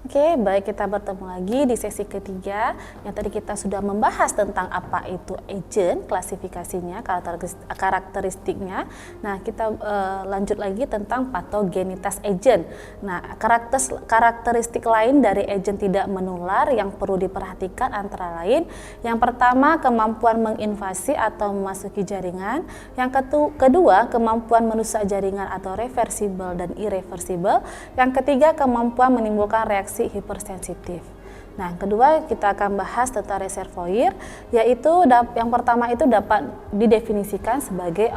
Oke, baik, kita bertemu lagi di sesi ketiga yang tadi kita sudah membahas tentang apa itu agent, klasifikasinya, karakteristiknya. Nah, kita lanjut lagi tentang patogenitas agent. Nah, karakteristik lain dari agent tidak menular yang perlu diperhatikan antara lain, yang pertama kemampuan menginvasi atau memasuki jaringan, yang kedua kemampuan merusak jaringan atau reversible dan irreversible, yang ketiga kemampuan menimbulkan reaksi hipersensitif. Nah, kedua kita akan bahas tentang reservoir, yaitu yang pertama itu dapat didefinisikan sebagai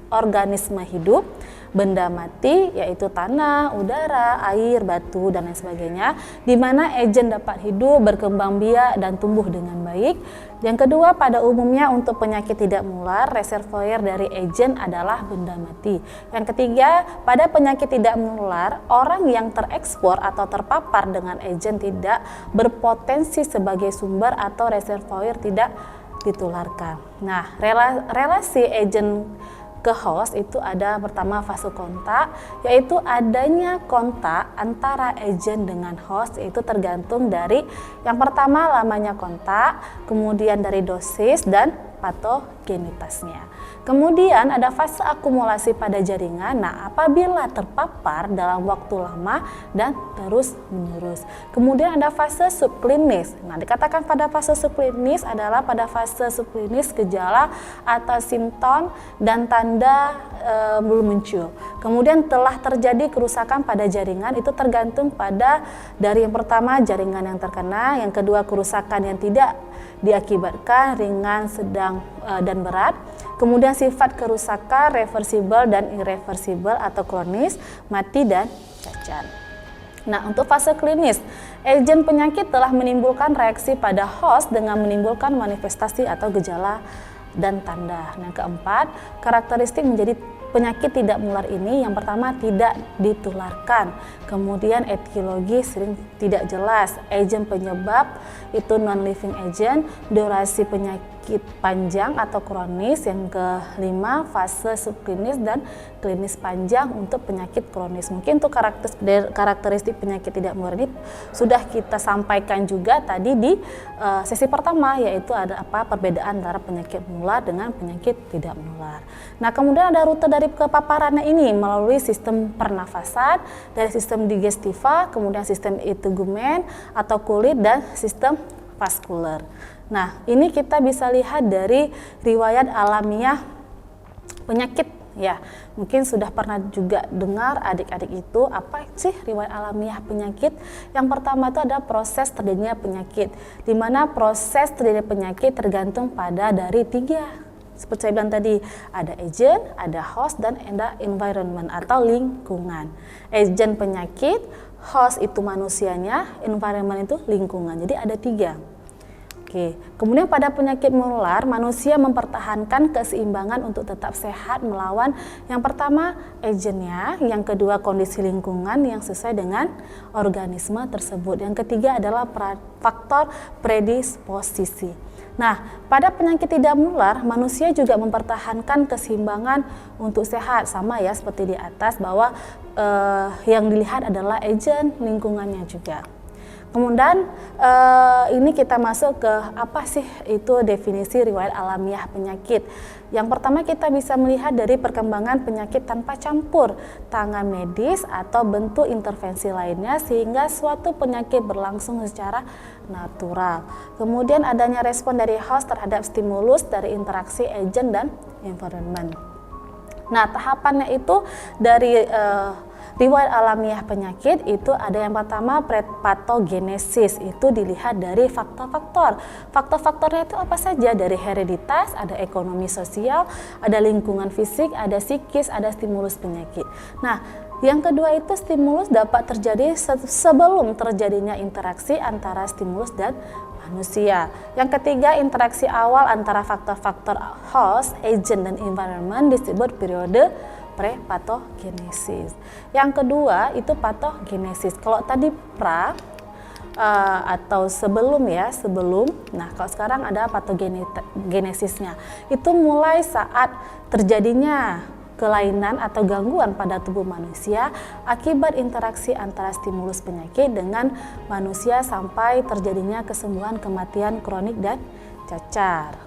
organisme hidup, benda mati, yaitu tanah, udara, air, batu, dan lain sebagainya, di mana agent dapat hidup, berkembang biak, dan tumbuh dengan baik. Yang kedua, pada umumnya untuk penyakit tidak menular, reservoir dari agent adalah benda mati. Yang ketiga, pada penyakit tidak menular, orang yang terekspor atau terpapar dengan agent tidak berpotensi sebagai sumber atau reservoir tidak ditularkan. Nah, relasi agent ke host itu ada pertama fase kontak, yaitu adanya kontak antara agent dengan host, yaitu tergantung dari yang pertama lamanya kontak, kemudian dari dosis dan patogenitasnya. Kemudian ada fase akumulasi pada jaringan. Nah, apabila terpapar dalam waktu lama dan terus menerus. Kemudian ada fase subklinis. Nah, dikatakan pada fase subklinis adalah pada fase subklinis gejala atau simptom dan tanda belum muncul. Kemudian telah terjadi kerusakan pada jaringan, itu tergantung pada dari yang pertama jaringan yang terkena, yang kedua kerusakan yang tidak diakibatkan, ringan, sedang, dan berat. Kemudian sifat kerusakan reversible dan irreversible atau kronis, mati dan cacat. Nah, untuk fase klinis, agent penyakit telah menimbulkan reaksi pada host dengan menimbulkan manifestasi atau gejala dan tanda. Nah, keempat, karakteristik menjadi penyakit tidak menular ini yang pertama tidak ditularkan, kemudian etiologi sering tidak jelas, agent penyebab itu non-living agent, durasi penyakit panjang atau kronis, yang kelima fase subklinis dan klinis panjang untuk penyakit kronis. Mungkin untuk karakteristik penyakit tidak menular ini sudah kita sampaikan juga tadi di sesi pertama, yaitu ada apa perbedaan antara penyakit menular dengan penyakit tidak menular. Nah, kemudian ada rute dari kepaparannya ini melalui sistem pernafasan, dari sistem digestiva, kemudian sistem integumen atau kulit, dan sistem vaskuler. Nah, ini kita bisa lihat dari riwayat alamiah penyakit ya. Mungkin sudah pernah juga dengar adik-adik itu apa sih riwayat alamiah penyakit. Yang pertama itu ada proses terjadinya penyakit, di mana proses terjadinya penyakit tergantung pada dari tiga. Seperti saya bilang tadi, ada agent, ada host, dan ada environment atau lingkungan. Agent penyakit, host itu manusianya, environment itu lingkungan. Jadi ada tiga. Oke. Kemudian pada penyakit menular, manusia mempertahankan keseimbangan untuk tetap sehat melawan yang pertama agentnya, yang kedua kondisi lingkungan yang sesuai dengan organisme tersebut. Yang ketiga adalah faktor predisposisi. Nah, pada penyakit tidak menular, manusia juga mempertahankan keseimbangan untuk sehat, sama ya seperti di atas bahwa yang dilihat adalah agent, lingkungannya juga. Kemudian ini kita masuk ke apa sih itu definisi riwayat alamiah penyakit. Yang pertama kita bisa melihat dari perkembangan penyakit tanpa campur tangan medis atau bentuk intervensi lainnya sehingga suatu penyakit berlangsung secara natural. Kemudian adanya respon dari host terhadap stimulus dari interaksi agent dan environment. Nah, tahapannya itu dari riwayat alamiah penyakit itu ada yang pertama patogenesis, itu dilihat dari faktor-faktor. Faktor-faktornya itu apa saja? Dari hereditas, ada ekonomi sosial, ada lingkungan fisik, ada psikis, ada stimulus penyakit. Nah, yang kedua itu stimulus dapat terjadi sebelum terjadinya interaksi antara stimulus dan manusia. Yang ketiga, interaksi awal antara faktor-faktor host, agent, dan environment disebut periode prepatogenesis. Yang kedua itu patogenesis. Kalau tadi atau sebelum ya, sebelum. Nah, kalau sekarang ada patogenesisnya. Itu mulai saat terjadinya kelainan atau gangguan pada tubuh manusia akibat interaksi antara stimulus penyakit dengan manusia sampai terjadinya kesembuhan, kematian kronik dan cacar.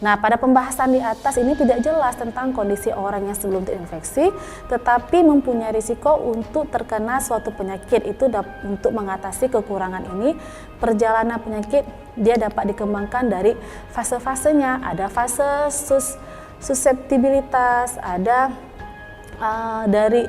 Nah, pada pembahasan di atas ini tidak jelas tentang kondisi orang yang sebelum terinfeksi tetapi mempunyai risiko untuk terkena suatu penyakit. Itu untuk mengatasi kekurangan ini, perjalanan penyakit dia dapat dikembangkan dari fase-fasenya. Ada fase suseptibilitas, ada dari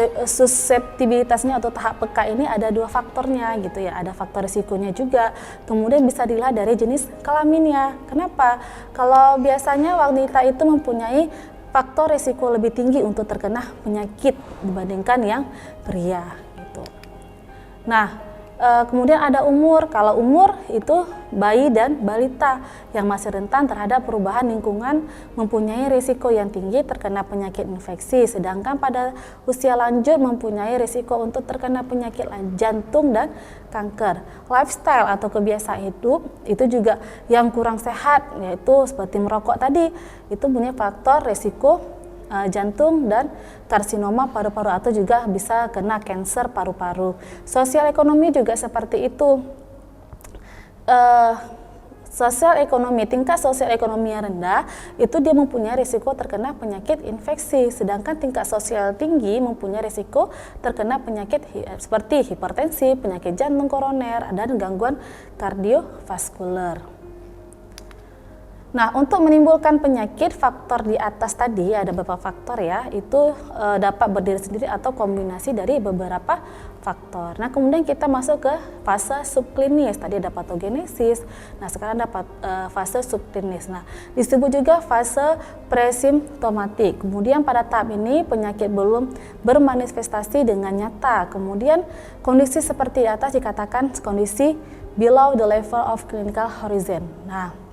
suseptibilitasnya atau tahap peka ini ada 2 faktornya gitu ya, ada faktor risikonya juga. Kemudian bisa dilihat dari jenis kelaminnya. Kenapa? Kalau biasanya wanita itu mempunyai faktor risiko lebih tinggi untuk terkena penyakit dibandingkan yang pria gitu. Nah, kemudian ada umur. Kalau umur itu bayi dan balita yang masih rentan terhadap perubahan lingkungan mempunyai risiko yang tinggi terkena penyakit infeksi, sedangkan pada usia lanjut mempunyai risiko untuk terkena penyakit jantung dan kanker. Lifestyle atau kebiasaan hidup itu juga yang kurang sehat, yaitu seperti merokok tadi, itu punya faktor risiko jantung dan karsinoma paru-paru atau juga bisa kena kanker paru-paru. Sosial ekonomi juga seperti itu. Tingkat sosial ekonomi yang rendah itu dia mempunyai risiko terkena penyakit infeksi, sedangkan tingkat sosial tinggi mempunyai risiko terkena penyakit seperti hipertensi, penyakit jantung koroner, dan gangguan kardiovaskuler. Nah, untuk menimbulkan penyakit, faktor di atas tadi ada beberapa faktor ya, itu dapat berdiri sendiri atau kombinasi dari beberapa faktor. Nah, kemudian kita masuk ke fase subklinis. Tadi ada patogenesis, nah sekarang dapat fase subklinis. Nah, disebut juga fase presimptomatik. Kemudian pada tahap ini penyakit belum bermanifestasi dengan nyata. Kemudian kondisi seperti di atas dikatakan kondisi below the level of clinical horizon. Nah,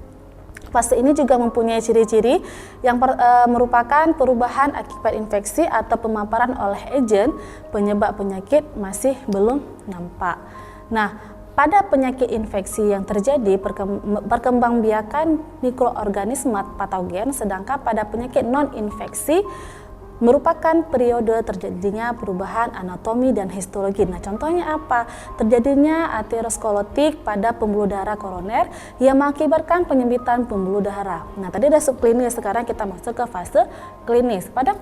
fase ini juga mempunyai ciri-ciri yang merupakan perubahan akibat infeksi atau pemaparan oleh agen penyebab penyakit masih belum nampak. Nah, pada penyakit infeksi yang terjadi perkembangbiakan mikroorganisme patogen, sedangkan pada penyakit non-infeksi merupakan periode terjadinya perubahan anatomi dan histologi. Nah, contohnya apa? Terjadinya aterosklerotik pada pembuluh darah koroner yang mengakibatkan penyempitan pembuluh darah. Nah, tadi ada subklinis, sekarang kita masuk ke fase klinis. Pada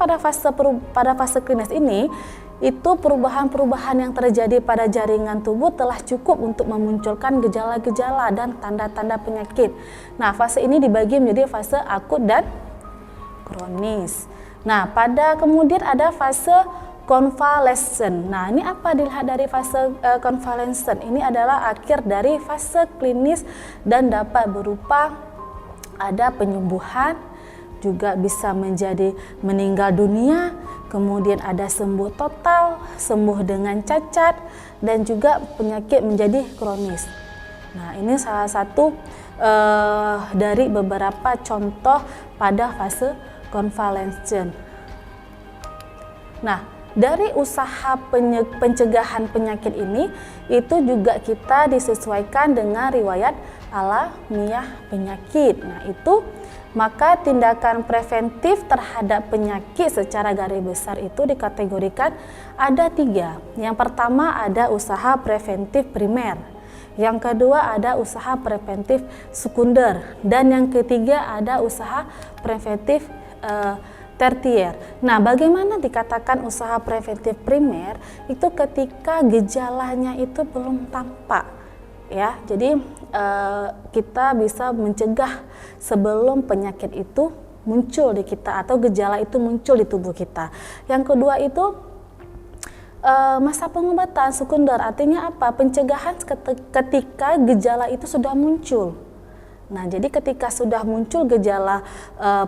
fase klinis ini, itu perubahan-perubahan yang terjadi pada jaringan tubuh telah cukup untuk memunculkan gejala-gejala dan tanda-tanda penyakit. Nah, fase ini dibagi menjadi fase akut dan kronis. Nah, kemudian ada fase konvalesen. Nah, ini apa dilihat dari fase konvalesen? Ini adalah akhir dari fase klinis dan dapat berupa ada penyembuhan, juga bisa menjadi meninggal dunia, kemudian ada sembuh total, sembuh dengan cacat, dan juga penyakit menjadi kronis. Nah, ini salah satu dari beberapa contoh pada fase konvalesen. Nah, dari usaha pencegahan penyakit ini itu juga kita disesuaikan dengan riwayat alamiah penyakit. Nah, itu maka tindakan preventif terhadap penyakit secara garis besar itu dikategorikan ada 3. Yang pertama ada usaha preventif primer. Yang kedua ada usaha preventif sekunder. Dan yang ketiga ada usaha preventif tertier. Nah, bagaimana dikatakan usaha preventif primer? Itu ketika gejalanya itu belum tampak, ya. Jadi kita bisa mencegah sebelum penyakit itu muncul di kita atau gejala itu muncul di tubuh kita. Yang kedua itu masa pengobatan sekunder, artinya apa? Pencegahan ketika gejala itu sudah muncul. Nah, jadi ketika sudah muncul gejala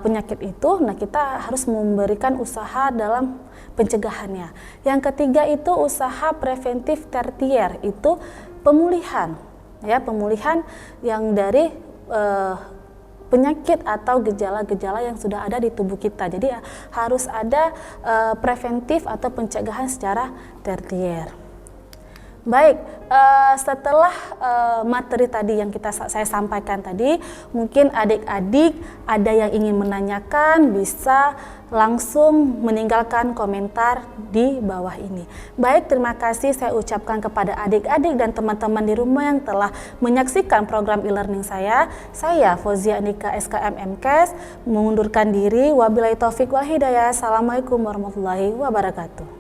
penyakit itu, nah kita harus memberikan usaha dalam pencegahannya. Yang ketiga itu usaha preventif tertier, itu pemulihan, ya, pemulihan yang dari penyakit atau gejala-gejala yang sudah ada di tubuh kita. Jadi harus ada preventif atau pencegahan secara tertier. Baik, setelah materi tadi yang saya sampaikan tadi, mungkin adik-adik ada yang ingin menanyakan, bisa langsung meninggalkan komentar di bawah ini. Baik, terima kasih saya ucapkan kepada adik-adik dan teman-teman di rumah yang telah menyaksikan program e-learning saya. Saya Fauzia Andika SKM MKes mengundurkan diri. Wabillahi taufik wal hidayah. Assalamualaikum warahmatullahi wabarakatuh.